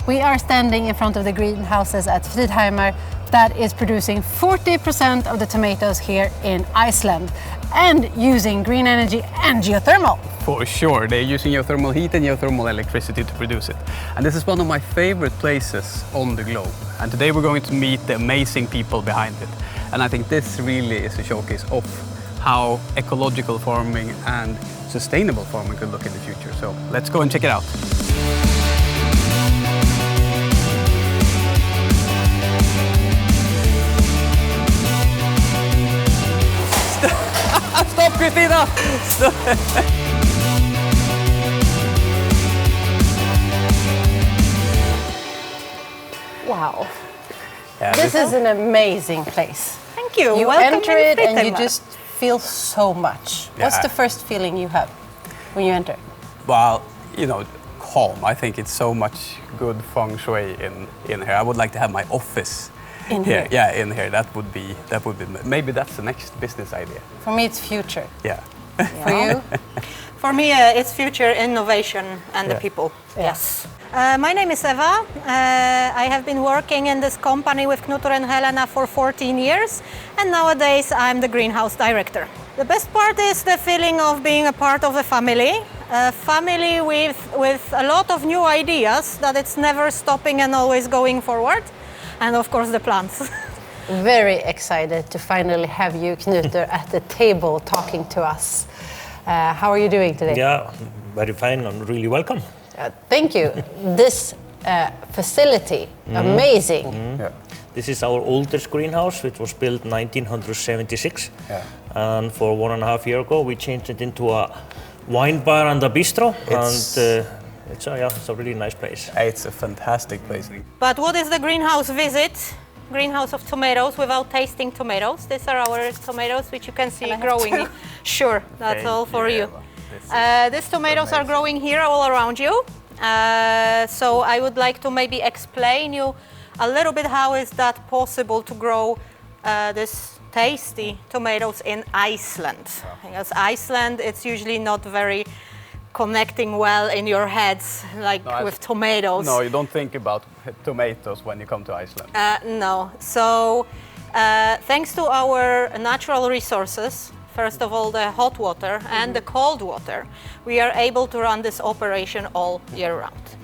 We are standing in front of the greenhouses at Friðheimar that is producing 40% of the tomatoes here in Iceland and using green energy and geothermal. For sure, they're using geothermal heat and geothermal electricity to produce it. And this is one of my favorite places on the globe. And today we're going to meet the amazing people behind it. And I think this really is a showcase of how ecological farming and sustainable farming could look in the future. So let's go and check it out. Stop, Kristina! Wow. Yeah, this is an amazing place. Thank you. You Welcome enter it and you Friðheimar. just feel so much. Yeah. What's the first feeling you have when you enter? Well, you know, calm. I think it's so much good feng shui in here. I would like to have my office In here? Yeah, in here. That would be maybe that's the next business idea. For me, it's future. Yeah. For you? For me, it's future innovation and the people. Yeah. Yes. My name is Eva. I have been working in this company with Knut and Helena for 14 years, and nowadays I'm the greenhouse director. The best part is the feeling of being a part of a family with a lot of new ideas, that it's never stopping and always going forward, and of course the plants. Very excited to finally have you, Knut, at the table talking to us. How are you doing today? Yeah, very fine and really welcome. Thank you. This facility, amazing. Yeah. This is our oldest greenhouse, which was built 1976. Yeah. And for 1.5 years ago, we changed it into a wine bar and a bistro. It's a really nice place. It's a fantastic place. But what is the greenhouse visit? Greenhouse of tomatoes without tasting tomatoes. These are our tomatoes, which you can see growing. Sure, that's all for you. These tomatoes are growing here all around you. So I would like to maybe explain you a little bit how is that possible to grow this tasty tomatoes in Iceland. Because Iceland, it's usually not very connecting well in your heads, like with tomatoes. No, you don't think about tomatoes when you come to Iceland. No. So thanks to our natural resources, first of all the hot water and the cold water, we are able to run this operation all year round.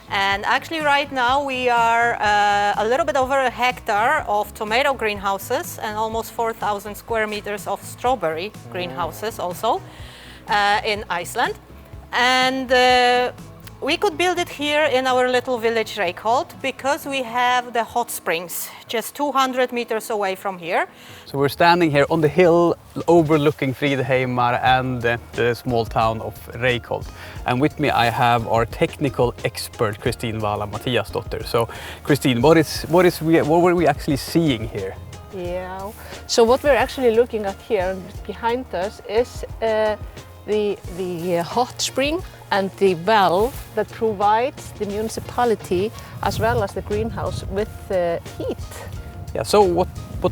And actually right now we are a little bit over 1 hectare of tomato greenhouses and almost 4,000 square meters of strawberry greenhouses also in Iceland. And we could build it here in our little village Reykholt because we have the hot springs just 200 meters away from here. So we're standing here on the hill overlooking Friðheimar and the small town of Reykholt. And with me I have our technical expert Kristina Mattiasdottir. So Kristina, what were we actually seeing here? Yeah, so what we're actually looking at here behind us is the hot spring and the well that provides the municipality as well as the greenhouse with heat. Yeah. So what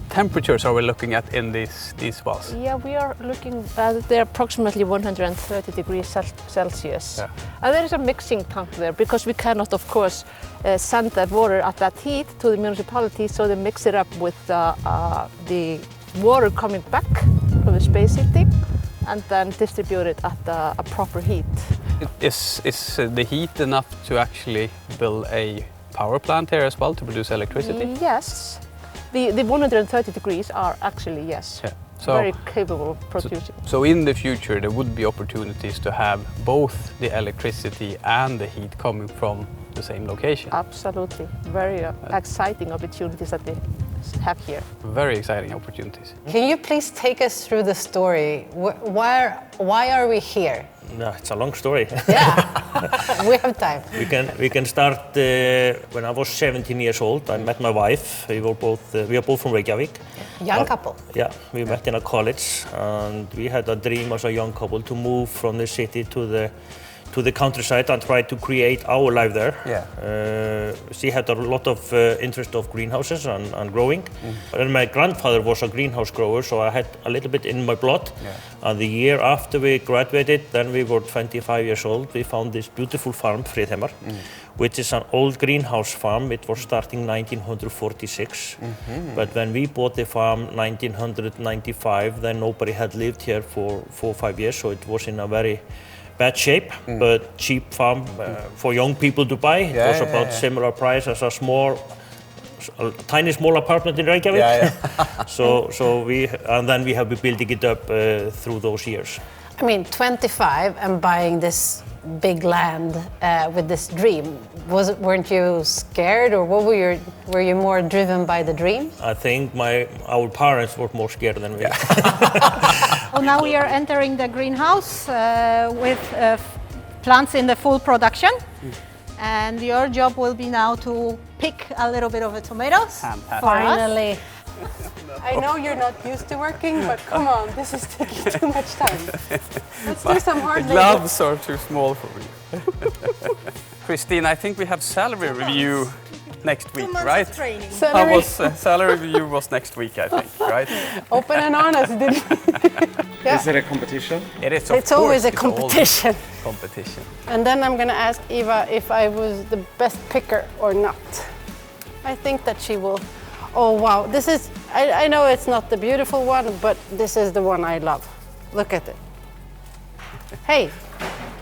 temperatures are we looking at in these wells? Yeah, we are looking at they're approximately 130 degrees Celsius. Yeah. And there is a mixing tank there because we cannot, of course, send that water at that heat to the municipality, so they mix it up with the water coming back from the space heating and then distribute it at a proper heat. Is the heat enough to actually build a power plant here as well to produce electricity? Yes. The 130 degrees are actually, yes, very capable of producing. So in the future there would be opportunities to have both the electricity and the heat coming from the same location? Absolutely. Very exciting opportunities that we have here. Very exciting opportunities. Can you please take us through the story? Why are we here? No, it's a long story. Yeah, we have time. We can start when I was 17 years old. I met my wife. We are both from Reykjavik. Young couple. Yeah, we met in a college, and we had a dream as a young couple to move from the city to to the countryside and tried to create our life there. Yeah. She had a lot of interest of greenhouses and growing. And my grandfather was a greenhouse grower, so I had a little bit in my blood. Yeah. And the year after we graduated, then we were 25 years old, we found this beautiful farm, Friðheimar, which is an old greenhouse farm. It was starting 1946. But when we bought the farm 1995, then nobody had lived here for 4 or 5 years, so it was in a very bad shape, but cheap farm for young people to buy. It was about similar price as a tiny small apartment in Reykjavik. Yeah, And then we have been building it up through those years. I mean, 25 and buying this big land with this dream. Weren't you scared, or were you more driven by the dream? I think our parents were more scared than we. Well, now we are entering the greenhouse with plants in the full production. And your job will be now to pick a little bit of the tomatoes for us. Finally. I know you're not used to working, but come on, this is taking too much time. Let's do some hard labor. Gloves are too small for me. Kristina, I think we have salary review next week, right? Salary. Salary review was next week, I think, right? Open and honest, didn't yeah. Is it a competition? It is, It's always a competition. Competition. And then I'm going to ask Eva if I was the best picker or not. I think that she will. Oh wow, this is, I know it's not the beautiful one, but this is the one I love. Look at it. Hey,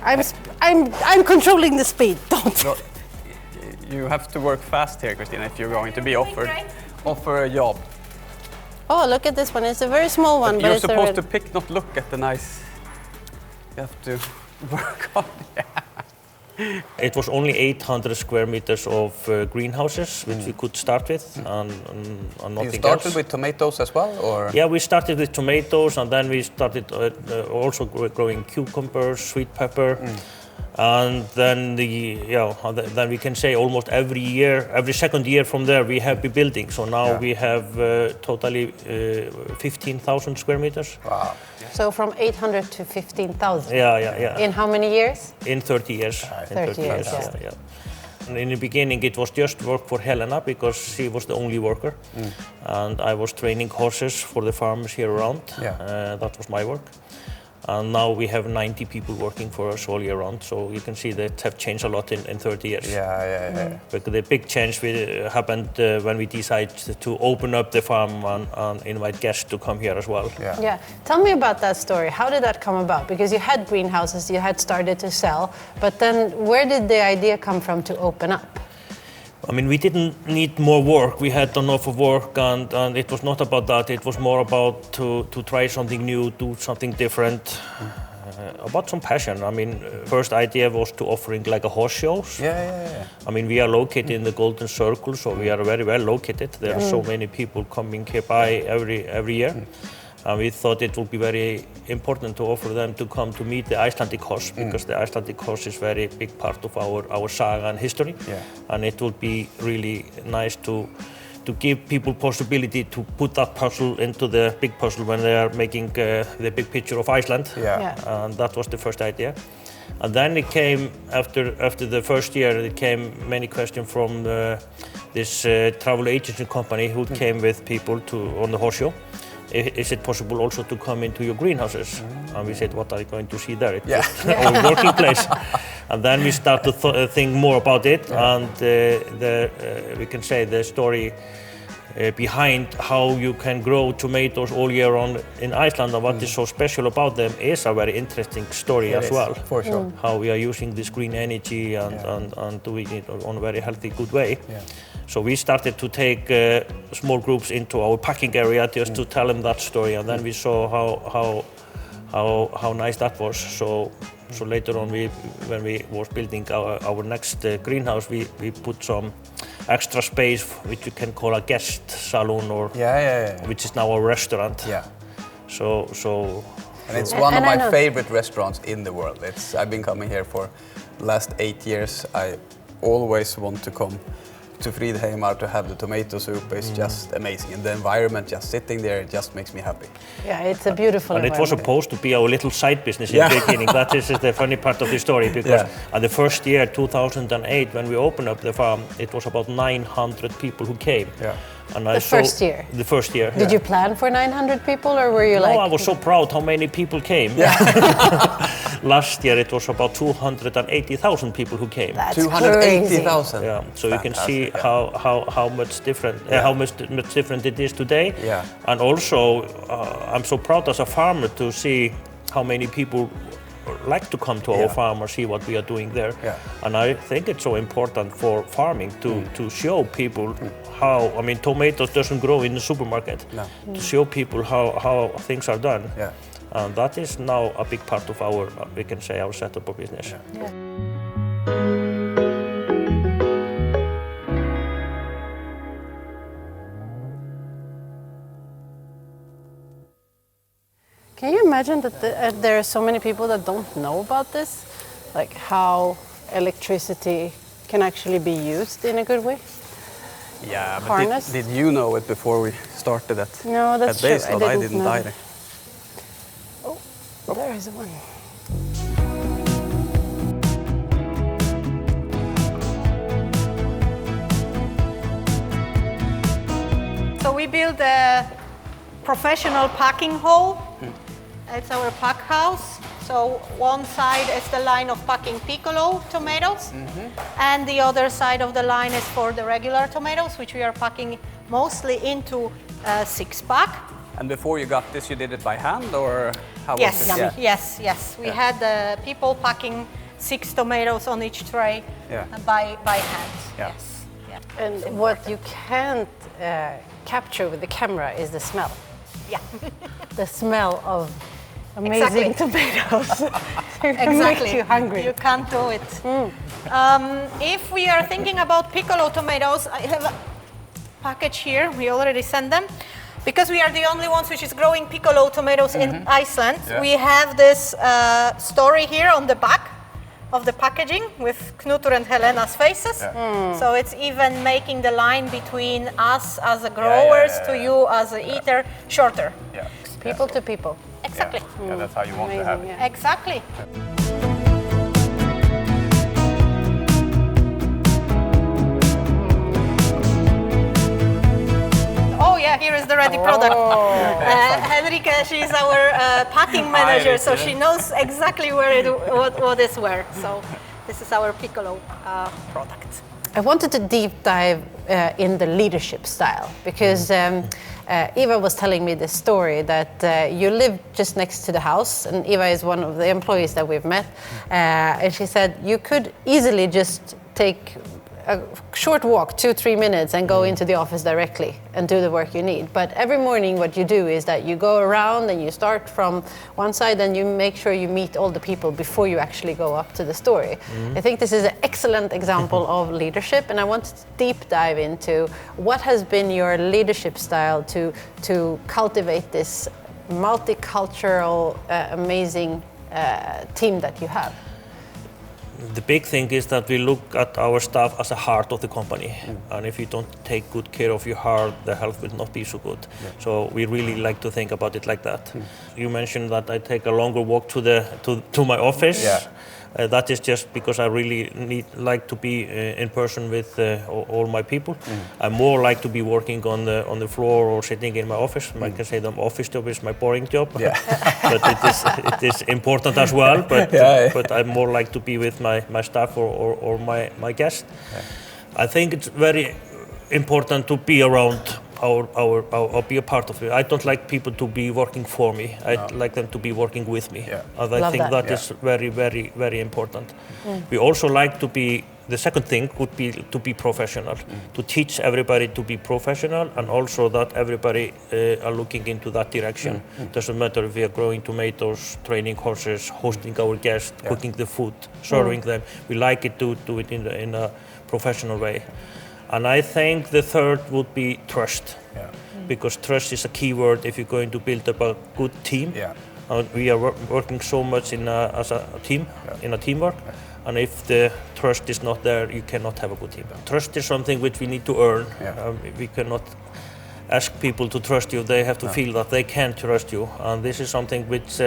I'm controlling the speed, don't. No, you have to work fast here, Kristina, if you're going to be offer a job. Oh, look at this one. It's a very small one, But but you're it's supposed to pick, not look at the nice. You have to work on it. It was only 800 square meters of greenhouses, which we could start with, and nothing else. You started with tomatoes as well, or? Yeah, we started with tomatoes, and then we started also growing cucumbers, sweet pepper, and then then we can say almost every second year from there we have been building. So now we have totally 15,000 square meters. Wow. So from 800 to 15,000. Yeah. In how many years? In 30 years. 30 years, yeah. And in the beginning it was just work for Helena because she was the only worker, and I was training horses for the farmers here around. That was my work. And now we have 90 people working for us all year round, so you can see that have changed a lot in 30 years. Yeah. But the big change happened when we decided to open up the farm and invite guests to come here as well. Yeah. Tell me about that story. How did that come about? Because you had greenhouses, you had started to sell, but then where did the idea come from to open up? I mean, we didn't need more work. We had enough of work, and it was not about that. It was more about to try something new, do something different, about some passion. I mean, first idea was to offering like a horse shows. Yeah. I mean, we are located in the Golden Circle, so we are very well located. There are so many people coming here by every year. And we thought it would be very important to offer them to come to meet the Icelandic horse, because the Icelandic horse is a very big part of our saga and history. And it would be really nice to give people possibility to put that puzzle into the big puzzle when they are making the big picture of Iceland. And that was the first idea. And then it came, after the first year, it came many questions from this travel agency company who came with people on the horse show. Is it possible also to come into your greenhouses? And we said, what are you going to see there? It's just our working place. And then we started to think more about it, and we can say the story behind how you can grow tomatoes all year round in Iceland and what is so special about them is a very interesting story as well. For sure. How we are using this green energy and doing it on a very healthy, good way. So we started to take small groups into our packing area just to tell them that story, and then we saw how nice that was. So later on, when we was building our next greenhouse, we put some extra space, which you can call a guest saloon, or which is now a restaurant. And it's one of my favorite restaurants in the world. I've been coming here for the last 8 years. I always want to come to Friðheimar to have the tomato soup is just amazing, and the environment just sitting there just makes me happy. Yeah, it's a beautiful And it was supposed to be our little side business in the beginning. That is the funny part of the story, because the first year, 2008, when we opened up the farm, it was about 900 people who came. Yeah. And The first year? The first year. Did you plan for 900 people, or were you No, like... I was so proud how many people came. Last year it was about 280,000 people who came. That's 280,000. Yeah, so you can see how much different how much different it is today. Yeah. And also I'm so proud as a farmer to see how many people like to come to our farm or see what we are doing there. Yeah. And I think it's so important for farming to show people how, I mean, tomatoes doesn't grow in the supermarket. No. To show people how things are done. Yeah. And that is now a big part of our, we can say, our setup of business. Yeah. Can you imagine that there are so many people that don't know about this? Like how electricity can actually be used in a good way? Yeah, but Harness? did you know it before we started at No, that's true. Iceland? I didn't know. either. Oh, there is one. So we built a professional packing hall. It's our pack house. So one side is the line of packing piccolo tomatoes, and the other side of the line is for the regular tomatoes, which we are packing mostly into a 6-pack. And before you got this, you did it by hand, or how Yes, was it? yes. We had people packing 6 tomatoes on each tray by hand. Yeah. Yes. Yeah. And what you can't capture with the camera is the smell. Yeah. The smell of amazing tomatoes. It Exactly. makes you hungry. You can't do it. If we are thinking about piccolo tomatoes, I have a package here. We already sent them. Because we are the only ones which is growing piccolo tomatoes in Iceland, we have this story here on the back of the packaging with Knútur and Helena's faces. So it's even making the line between us as a growers to you as a eater shorter. Yeah. People to people. Exactly. Yeah, that's how you want to have it. Yeah. Exactly. Oh yeah, here is the ready product. Henrika, she's our packing manager, so she knows exactly where what is where. So this is our piccolo product. I wanted to deep dive in the leadership style because Eva was telling me this story that you live just next to the house, and Eva is one of the employees that we've met, and she said you could easily just take a short walk, 2-3 minutes, and go into the office directly and do the work you need. But every morning what you do is that you go around and you start from one side and you make sure you meet all the people before you actually go up to the story. I think this is an excellent example of leadership, and I want to deep dive into what has been your leadership style to cultivate this multicultural, amazing team that you have. The big thing is that we look at our staff as a heart of the company, and if you don't take good care of your heart, the health will not be so good. So we really like to think about it like that. You mentioned that I take a longer walk to my office. That is just because I really like to be in person with all my people. I more like to be working on the floor or sitting in my office. I can say the office job is my boring job, but it is important as well. But I more like to be with my staff or my guests. I think it's very important to be around or be a part of it. I don't like people to be working for me. I like them to be working with me. And I think that is very, very, very important. We also like to be, the second thing would be to be professional, to teach everybody to be professional, and also that everybody are looking into that direction. Doesn't matter if we are growing tomatoes, training horses, hosting our guests, cooking the food, serving them. We like it to do it in a professional way. And I think the third would be trust, because trust is a key word if you're going to build up a good team. We are working so much as a team, in a teamwork, And if the trust is not there, you cannot have a good team. Trust is something which we need to earn. We cannot ask people to trust you. They have to feel that they can trust you. And this is something which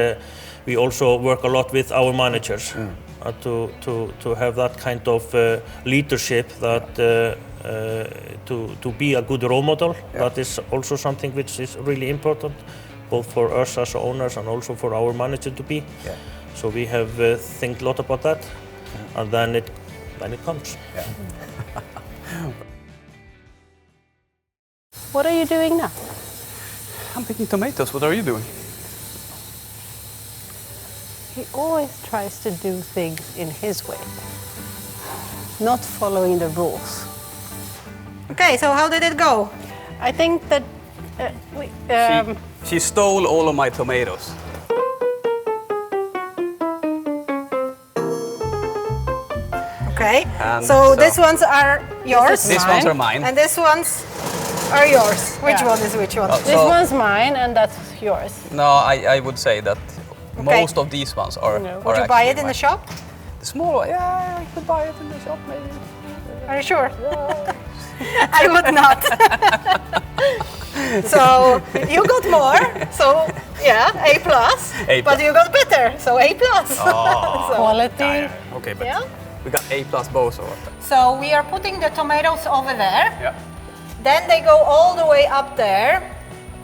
we also work a lot with our managers to have that kind of leadership that to be a good role model. That is also something which is really important, both for us as owners and also for our manager to be. So we have think a lot about that, and then it comes. What are you doing now? I'm picking tomatoes. What are you doing? He always tries to do things in his way, not following the rules. Okay, so how did it go? I think that She stole all of my tomatoes. Okay, And so these ones are yours. These ones are mine. And these ones are yours. Which Yeah. one is which one? this one's mine and that's yours. No, I would say that most of these ones are. Would you buy it in the shop? The small one, yeah, I could buy it in the shop maybe. Are you sure? I would not. So you got more. So yeah, A+. A+. But you got better. So A+. So, Quality. Okay, but yeah. we got A+ both of them. So we are putting the tomatoes over there. Yeah. Then they go all the way up there.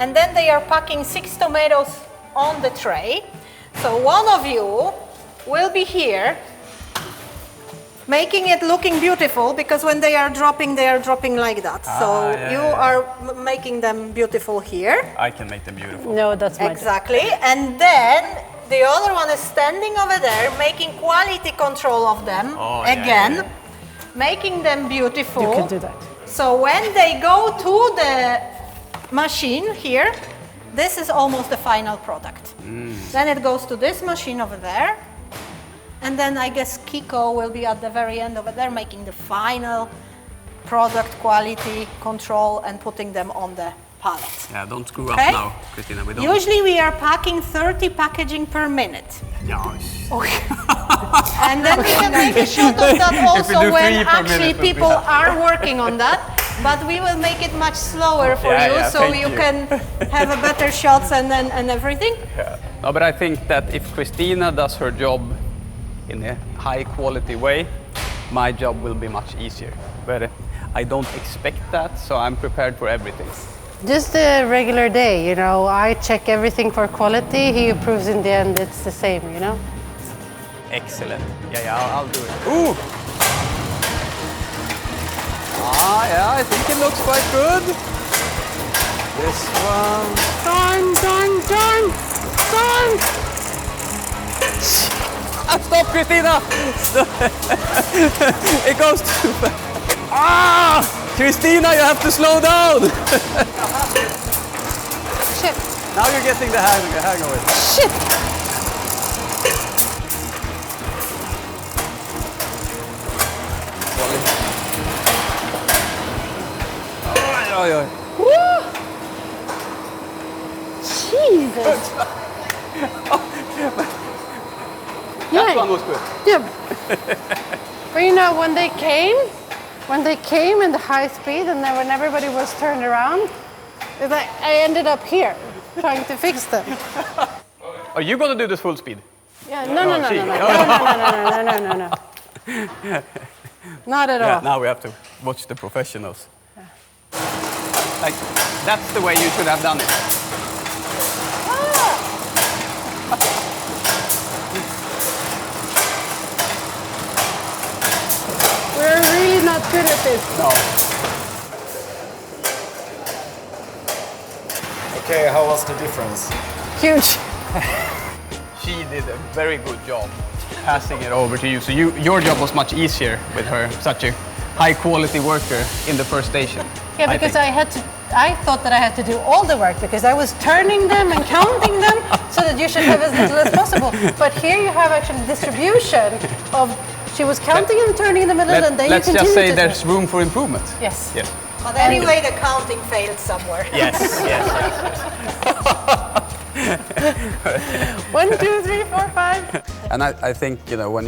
And then they are packing 6 tomatoes on the tray. So one of you will be here, making it looking beautiful, because when they are dropping like that. So you are making them beautiful here. I can make them beautiful. No, that's my Exactly. And then the other one is standing over there, making quality control of them again, making them beautiful. You can do that. So when they go to the machine here, this is almost the final product. Then it goes to this machine over there. And then I guess Kiko will be at the very end over there making the final product quality control and putting them on the pallet. Yeah, don't screw up Okay. now, Kristina. We don't. Usually we are packing 30 packaging per minute. Yeah. And then we can make a shot of that If we also do when 3 per actually minute, we'll be people happy. are working on that. But we will make it much slower for Yeah, you, yeah, so thank you you. can have a better shots and everything. No, but I think that if Kristina does her job in a high quality way, my job will be much easier. But I don't expect that, so I'm prepared for everything. Just a regular day, you know. I check everything for quality. He approves in the end. It's the same, you know. Excellent. Yeah, I'll do it. Ooh! Yeah, I think it looks quite good. This one. Done. Stop, Kristina! It goes too fast. Kristina, you have to slow down! Shit. Now you're getting the hang of it. Shit. Oj. Jesus. That one was good. Yeah. But you know, when they came in the high speed and then when everybody was turned around, it's like I ended up here trying to fix them. Are you gonna do this full speed? Yeah, no. Not at all. Now we have to watch the professionals. Like, that's the way you should have done it. We're really not good at this. No. Okay, how was the difference? Huge. She did a very good job passing it over to you. So your job was much easier with her, such a high quality worker in the first station. Yeah, because think. I thought that I had to do all the work because I was turning them and counting them so that you should have as little as possible. But here you have actually distribution of, she was counting and turning in the middle and then Let's you just continue say to there's room for improvement. Yes. Yes. But anyway, the counting failed somewhere. Yes. 1, 2, 3, 4, 5. And I think, you know, when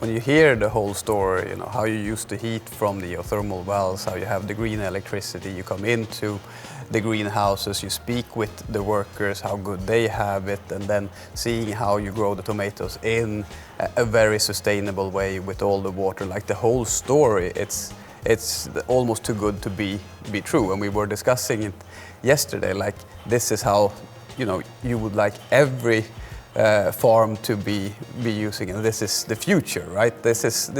when you hear the whole story, you know, how you use the heat from the geothermal wells, how you have the green electricity, you come into the greenhouses, you speak with the workers, how good they have it, and then seeing how you grow the tomatoes in a very sustainable way with all the water, like the whole story, it's almost too good to be true. And we were discussing it yesterday, like this is how, you know, you would like every farm to be using, and this is the future, right? This is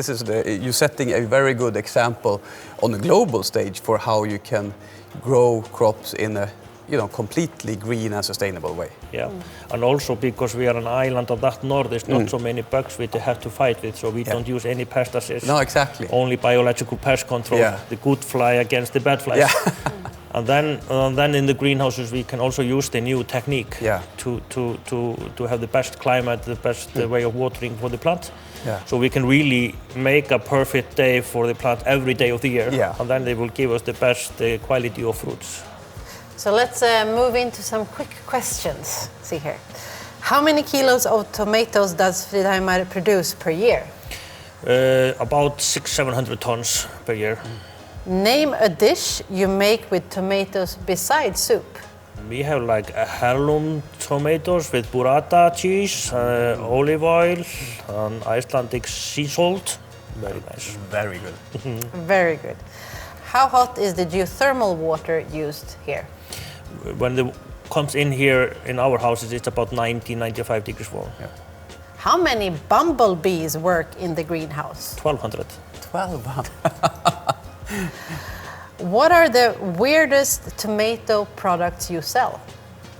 you're setting a very good example on a global stage for how you can grow crops in a, you know, completely green and sustainable way. Yeah, and also because we are an island of that north, there's not so many bugs we have to fight with, so we don't use any pesticides. No, exactly. Only biological pest control, the good fly against the bad flies. Yeah. And then in the greenhouses we can also use the new technique to have the best climate, the best way of watering for the plant. Yeah. So we can really make a perfect day for the plant every day of the year. Yeah. And then they will give us the best quality of fruits. So let's move into some quick questions. See here. How many kilos of tomatoes does Friðheimar produce per year? About 600-700 tons per year. Name a dish you make with tomatoes besides soup. We have like heirloom tomatoes with burrata cheese, olive oil, and Icelandic sea salt. Very nice. Very good. Very good. How hot is the geothermal water used here? When it comes in here in our houses, it's about 90-95 degrees warm. Yeah. How many bumblebees work in the greenhouse? 1,200. 12. What are the weirdest tomato products you sell?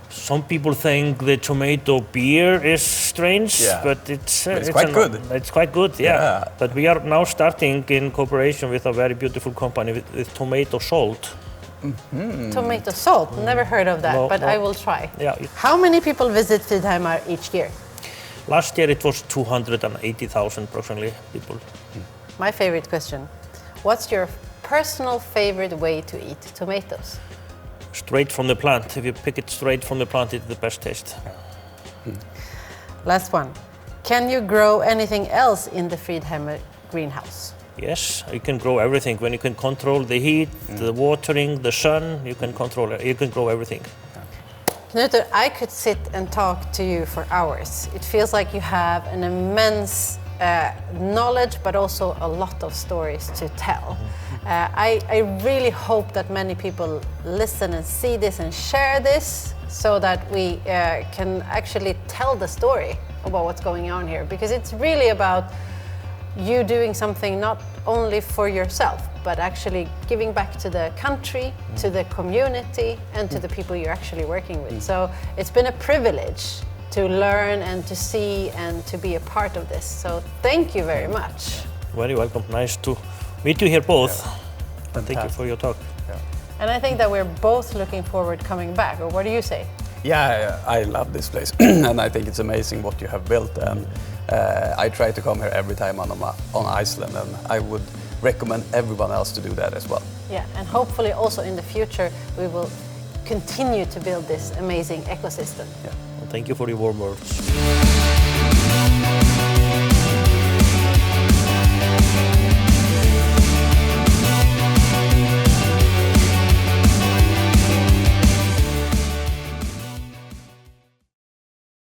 Some people think the tomato beer is strange, but it's quite good. It's quite good, yeah. But we are now starting in cooperation with a very beautiful company with tomato salt. Tomato salt? Never heard of that, but I will try. Yeah. How many people visit Friðheimar each year? Last year it was 280,000 approximately people. My favorite question. What's your personal favorite way to eat tomatoes? Straight from the plant. If you pick it straight from the plant, it's the best taste. Last one. Can you grow anything else in the Friðheimar greenhouse? Yes, you can grow everything. When you can control the heat, the watering, the sun, you can control it. You can grow everything. Knut, I could sit and talk to you for hours. It feels like you have an immense knowledge, but also a lot of stories to tell. I really hope that many people listen and see this and share this so that we can actually tell the story about what's going on here, because it's really about you doing something not only for yourself, but actually giving back to the country, to the community, and to the people you're actually working with. So it's been a privilege to learn and to see and to be a part of this. So thank you very much. Very welcome. Nice to meet you here both. And thank you for your talk. And I think that we're both looking forward to coming back, or what do you say? Yeah, I love this place and I think it's amazing what you have built, and I try to come here every time on Iceland, and I would recommend everyone else to do that as well. Yeah, and hopefully also in the future we will continue to build this amazing ecosystem. Well, thank you for your warm words.